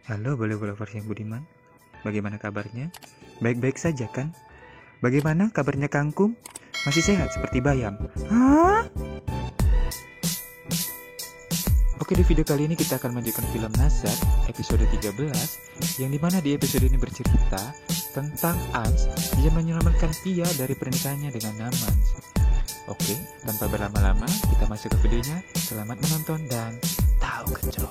Halo boleh-lovers yang budiman, bagaimana kabarnya? Baik-baik saja kan? Bagaimana kabarnya Kangkung? Masih sehat seperti Bayam? Hah? Oke, di video kali ini kita akan melanjutkan film Nazar episode 13, yang dimana di episode ini bercerita tentang Ans yang menyelamatkan Pia dari pernikahannya dengan Namans. Oke, tanpa berlama-lama kita masuk ke videonya. Selamat menonton dan tahu kecil.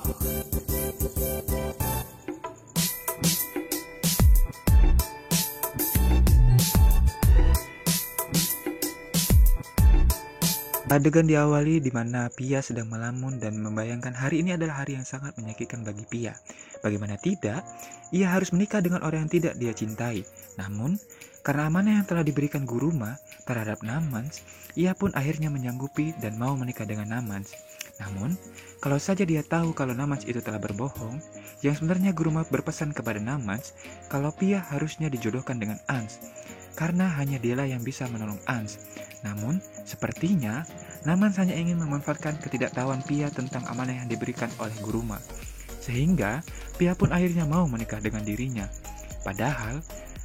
Adegan diawali di mana Pia sedang melamun dan membayangkan hari ini adalah hari yang sangat menyakitkan bagi Pia. Bagaimana tidak, ia harus menikah dengan orang yang tidak dia cintai. Namun, karena amanah yang telah diberikan Guruma terhadap Namans, ia pun akhirnya menyanggupi dan mau menikah dengan Namans. Namun, kalau saja dia tahu kalau Namans itu telah berbohong, yang sebenarnya Guruma berpesan kepada Namans kalau Pia harusnya dijodohkan dengan Ans, karena hanya dialah yang bisa menolong Ans. Namun, sepertinya Namans hanya ingin memanfaatkan ketidaktahuan Pia tentang amanah yang diberikan oleh Guruma, sehingga Pia pun akhirnya mau menikah dengan dirinya. Padahal,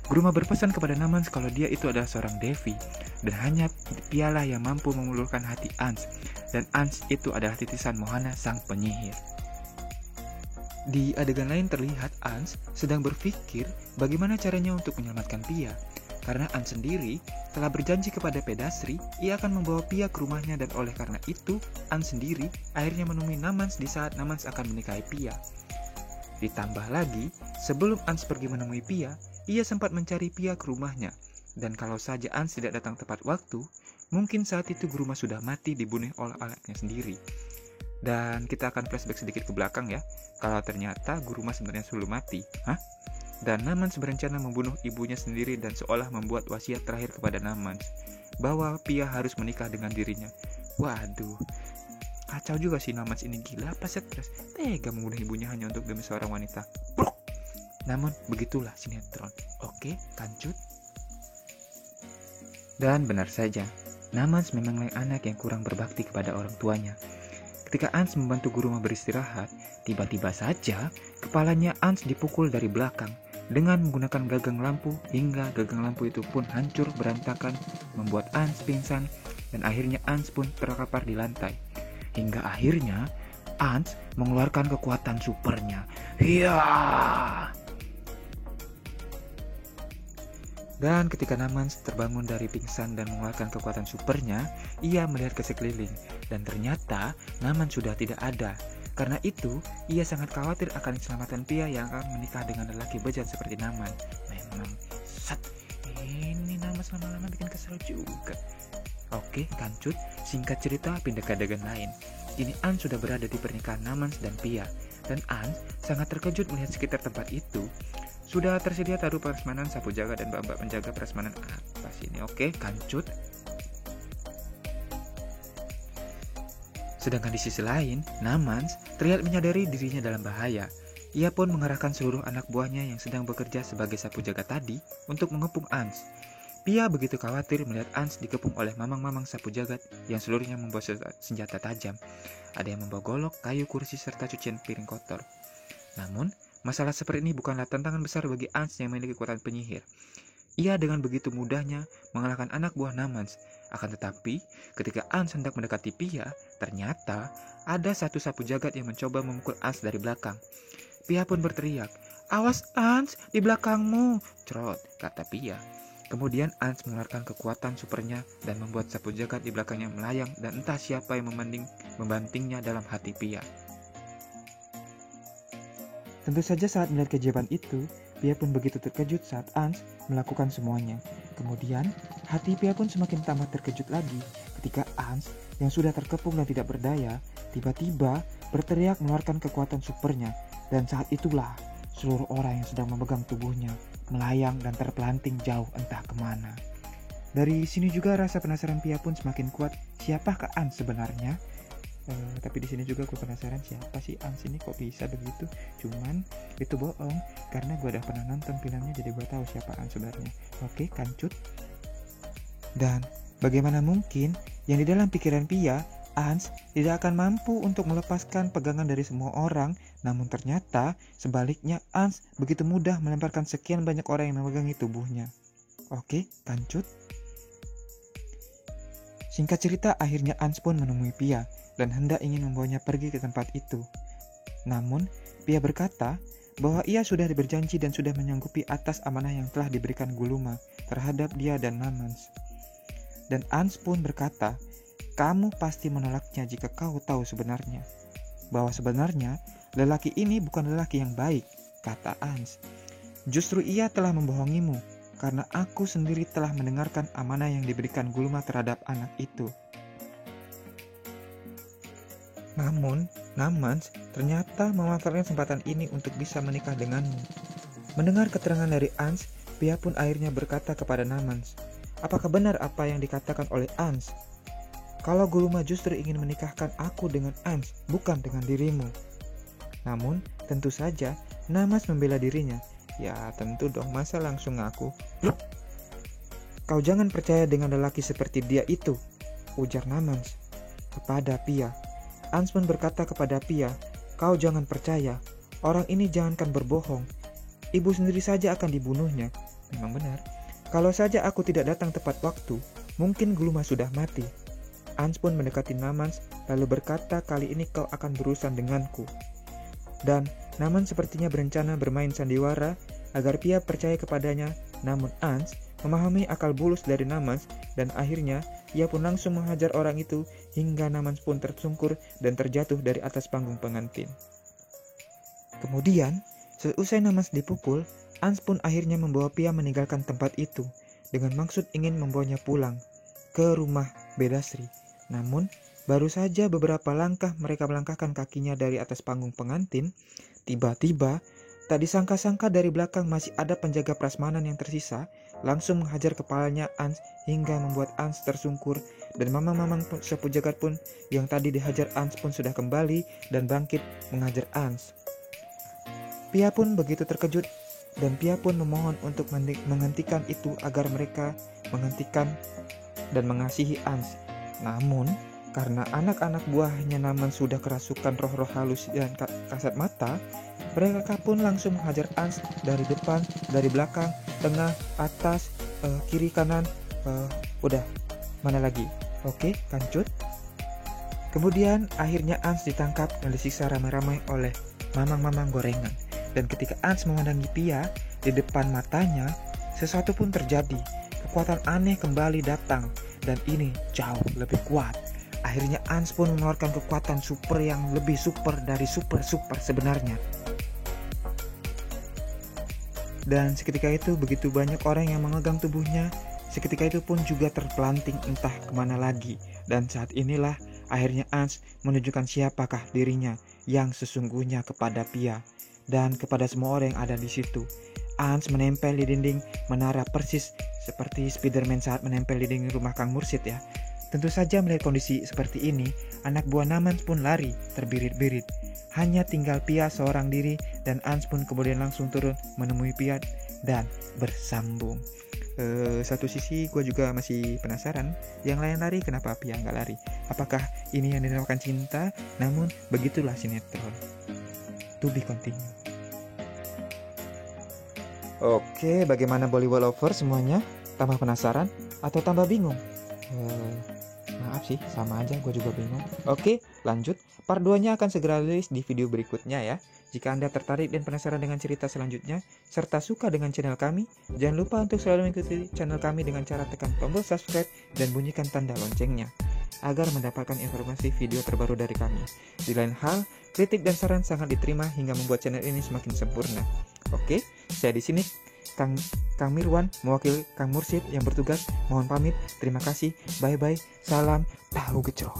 Guruma berpesan kepada Namans kalau dia itu adalah seorang Devi, dan hanya Pialah yang mampu mengulurkan hati Ans, dan Ans itu adalah titisan Mohana sang penyihir. Di adegan lain terlihat Ans sedang berpikir bagaimana caranya untuk menyelamatkan Pia. Karena Ans sendiri telah berjanji kepada Pedasri, ia akan membawa Pia ke rumahnya, dan oleh karena itu Ans sendiri akhirnya menemui Namans di saat Namans akan menikahi Pia. Ditambah lagi, sebelum Ans pergi menemui Pia, ia sempat mencari Pia ke rumahnya, dan kalau saja Ans tidak datang tepat waktu, mungkin saat itu Guruma sudah mati dibunuh oleh anaknya sendiri. Dan kita akan flashback sedikit ke belakang ya, kalau ternyata Guruma sebenarnya sudah mati. Dan Namans berencana membunuh ibunya sendiri dan seolah membuat wasiat terakhir kepada Namans bahwa Pia harus menikah dengan dirinya. Waduh, kacau juga sih Namans ini, gila apa stres, tega membunuh ibunya hanya untuk demi seorang wanita. Brok. Namun begitulah sinetron. Oke, lanjut. Dan benar saja, Namans memang anak yang kurang berbakti kepada orang tuanya. Ketika Ans membantu Guruma beristirahat, tiba-tiba saja kepalanya Ans dipukul dari belakang dengan menggunakan gagang lampu, hingga gagang lampu itu pun hancur berantakan, membuat Ans pingsan, dan akhirnya Ans pun terkapar di lantai. Hingga akhirnya Ans mengeluarkan kekuatan supernya. Hiya! Dan ketika Namans terbangun dari pingsan dan mengeluarkan kekuatan supernya, ia melihat ke sekeliling, dan ternyata Namans sudah tidak ada. Karena itu, ia sangat khawatir akan keselamatan Pia yang akan menikah dengan lelaki bejat seperti Namans. Memang, ini Namans lama-lama bikin kesel juga. Oke, lanjut. Singkat cerita, pindah ke adegan lain. Kini Ans sudah berada di pernikahan Namans dan Pia, dan Ans sangat terkejut melihat sekitar tempat itu. Sudah tersedia taruh prasmanan, sapu jaga, dan mbak-mbak penjaga prasmanan atas ini. Oke, lanjut. Sedangkan di sisi lain, Namans terlihat menyadari dirinya dalam bahaya. Ia pun mengerahkan seluruh anak buahnya yang sedang bekerja sebagai sapu jaga tadi untuk mengepung Ans. Pia begitu khawatir melihat Ans dikepung oleh mamang-mamang sapu jagat yang seluruhnya membawa senjata tajam. Ada yang membawa golok, kayu, kursi, serta cucian piring kotor. Namun, masalah seperti ini bukanlah tantangan besar bagi Ans yang memiliki kekuatan penyihir. Ia dengan begitu mudahnya mengalahkan anak buah Namans. Akan tetapi, ketika Ans hendak mendekati Pia, ternyata ada satu sapu jagat yang mencoba memukul Ans dari belakang. Pia pun berteriak, "Awas Ans, di belakangmu!" Cerot, kata Pia. Kemudian Ans mengeluarkan kekuatan supernya dan membuat sapu jagat di belakangnya melayang, dan entah siapa yang membantingnya dalam hati Pia. Tentu saja saat melihat keajaiban itu, Pia pun begitu terkejut saat Ans melakukan semuanya. Kemudian, hati Pia pun semakin tambah terkejut lagi ketika Ans yang sudah terkepung dan tidak berdaya, tiba-tiba berteriak mengeluarkan kekuatan supernya. Dan saat itulah, seluruh orang yang sedang memegang tubuhnya melayang dan terpelanting jauh entah kemana. Dari sini juga rasa penasaran Pia pun semakin kuat. Siapakah Ans sebenarnya? Tapi di sini juga gue penasaran siapa sih Ans ini, kok bisa begitu. Cuman itu bohong, karena gue udah pernah nonton filmnya, jadi gue tahu siapa Ans sebenarnya. Oke, lanjut. Dan bagaimana mungkin yang di dalam pikiran Pia Ans tidak akan mampu untuk melepaskan pegangan dari semua orang, namun ternyata sebaliknya Ans begitu mudah melemparkan sekian banyak orang yang memegangi tubuhnya. Oke, lanjut. Singkat cerita, akhirnya Ans pun menemui Pia dan hendak ingin membawanya pergi ke tempat itu. Namun, Pia berkata bahwa ia sudah berjanji dan sudah menyanggupi atas amanah yang telah diberikan Guluma terhadap dia dan Namans. Dan Ans pun berkata, kamu pasti menolaknya jika kau tahu sebenarnya. Bahwa sebenarnya lelaki ini bukan lelaki yang baik, kata Ans. Justru ia telah membohongimu, karena aku sendiri telah mendengarkan amanah yang diberikan Guluma terhadap anak itu. Namun, Namans ternyata memanfaatkan kesempatan ini untuk bisa menikah denganmu. Mendengar keterangan dari Ans, Pia pun akhirnya berkata kepada Namans, apakah benar apa yang dikatakan oleh Ans? Kalau Guluma justru ingin menikahkan aku dengan Ans, bukan dengan dirimu. Namun, tentu saja Namans membela dirinya. Ya tentu dong, masa langsung ngaku. Kau jangan percaya dengan lelaki seperti dia itu, ujar Namans kepada Pia. Ans pun berkata kepada Pia, kau jangan percaya, orang ini jangankan berbohong, ibu sendiri saja akan dibunuhnya. Memang benar, kalau saja aku tidak datang tepat waktu, mungkin Guluma sudah mati. Ans pun mendekati Namans lalu berkata, kali ini kau akan berurusan denganku. Dan Namans sepertinya berencana bermain sandiwara agar Pia percaya kepadanya, namun Ans memahami akal bulus dari Namans dan akhirnya ia pun langsung menghajar orang itu hingga Namans pun tersungkur dan terjatuh dari atas panggung pengantin. Kemudian, seusai Namans dipukul, Ans pun akhirnya membawa Pia meninggalkan tempat itu dengan maksud ingin membawanya pulang ke rumah Bedasri. Namun, baru saja beberapa langkah mereka melangkahkan kakinya dari atas panggung pengantin, tiba-tiba tak disangka-sangka dari belakang masih ada penjaga prasmanan yang tersisa, langsung menghajar kepalanya Ans hingga membuat Ans tersungkur, dan mamang-mamang sapu jagat pun yang tadi dihajar Ans pun sudah kembali dan bangkit menghajar Ans. Pia pun begitu terkejut dan Pia pun memohon untuk menghentikan itu agar mereka menghentikan dan mengasihi Ans. Namun, karena anak-anak buahnya Naman sudah kerasukan roh-roh halus dan kasat mata, mereka pun langsung menghajar Ans dari depan, dari belakang, tengah, atas, kiri, kanan, udah, mana lagi? Oke, lanjut. Kemudian akhirnya Ans ditangkap dan disiksa ramai-ramai oleh mamang-mamang gorengan. Dan ketika Ans memandangi Pia di depan matanya, sesuatu pun terjadi. Kekuatan aneh kembali datang dan ini jauh lebih kuat. Akhirnya Ans pun mengeluarkan kekuatan super yang lebih super dari super sebenarnya. Dan seketika itu begitu banyak orang yang memegang tubuhnya. Seketika itu pun juga terpelanting entah kemana lagi. Dan saat inilah akhirnya Ans menunjukkan siapakah dirinya yang sesungguhnya kepada Pia dan kepada semua orang yang ada di situ. Ans menempel di dinding menara persis seperti Spiderman saat menempel di dinding rumah Kang Mursid ya. Tentu saja melihat kondisi seperti ini, anak buah Namans pun lari terbirit-birit. Hanya tinggal Pia seorang diri dan Ans pun kemudian langsung turun menemui Pia dan bersambung. Satu sisi gue juga masih penasaran, yang lain lari kenapa Pia nggak lari? Apakah ini yang dinamakan cinta? Namun begitulah sinetron. To be continue. Oke, bagaimana Bollywood lover semuanya? Tambah penasaran atau tambah bingung? Maaf sih, sama aja, gue juga bingung. Oke, lanjut. Part 2-nya akan segera rilis di video berikutnya ya. Jika Anda tertarik dan penasaran dengan cerita selanjutnya, serta suka dengan channel kami, jangan lupa untuk selalu mengikuti channel kami dengan cara tekan tombol subscribe dan bunyikan tanda loncengnya, agar mendapatkan informasi video terbaru dari kami. Di lain hal, kritik dan saran sangat diterima hingga membuat channel ini semakin sempurna. Oke, saya di sini Kang Mirwan mewakili Kang Mursid yang bertugas. Mohon pamit. Terima kasih. Bye bye. Salam tahu gejrot.